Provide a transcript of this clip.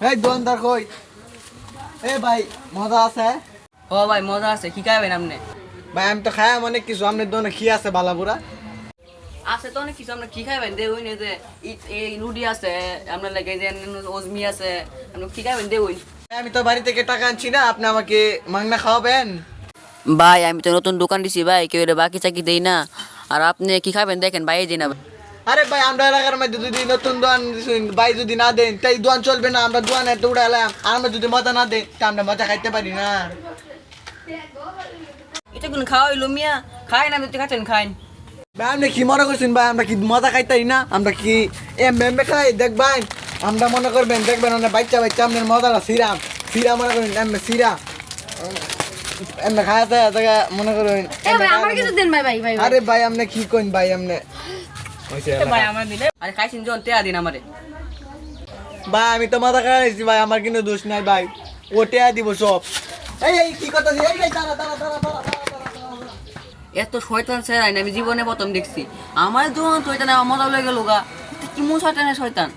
এই দোকানদার কই? এ ভাই মজা আছে? ও ভাই মজা আছে, কি খাবেন আপনি? ভাই আমি তো খাই অনেক কিছু, আপনার দোকানে কি আছে বালাপুরা? আছে তো অনেক কিছু, আপনি কি খাবেন দেখুন, এই যে এই রুটি আছে আপনার লাগে, যে ওজমি আছে, আপনি কি খাবেন দেখুন। আমি তো বাড়ি থেকে টাকা আনছি না, আপনি আমাকে মাংনা খাওয়াবেন? ভাই আমি তো নতুন দোকান দিছি ভাই, কেউ এটা বাকি চাকি দেই না। আর আপনি কি খাবেন দেখেন, ভাই দিই না। আরে ভাই আমরা এলাকার মধ্যে যদি নতুন দোকান দিছেন, ভাই যদি না দেন তাই দোকান চলবে না। আমরা দোকান এত উড়ালাম, আর আমরা যদি মজা না দেন তা আমরা মজা খাইতে পারি না। এটা কোন খাওয়া হইলো মিয়া? খাই না, আপনি খাচ্ছেন খাইন। ভাই আপনি কি মনে করছেন ভাই, আমরা কি মজা খাইতারি না? আমরা কি এমবে খাই দেখবেন? আমরা মনে করবেন দেখবেন আমরা বাচ্চা বাচ্চা আপনার মজাটা সিরাম সিরা মনে করেন এমবে সিরা এমবে খাইতে জায়গা মনে করেন। আমার কিছু দেন ভাই ভাই ভাই আরে ভাই আপনি কি কইন ভাই আপনি ভাই আমার দিলে আরে খাইছেন জন টেয়া দিন আমারে। ভাই আমি তো মাথা খাইছি ভাই, আমার কিন্তু দোষ নাই ভাই, ওটে দিব সব। এই কি কথা, এই দাঁড়া দাঁড়া দাঁড়া দাঁড়া এত শয়তান স্যার আমি জীবনে প্রথম দেখছি। আমার দোকান শয়তান, আমার মজা লেগে গেল গা। কি মন শয়তান শয়তান।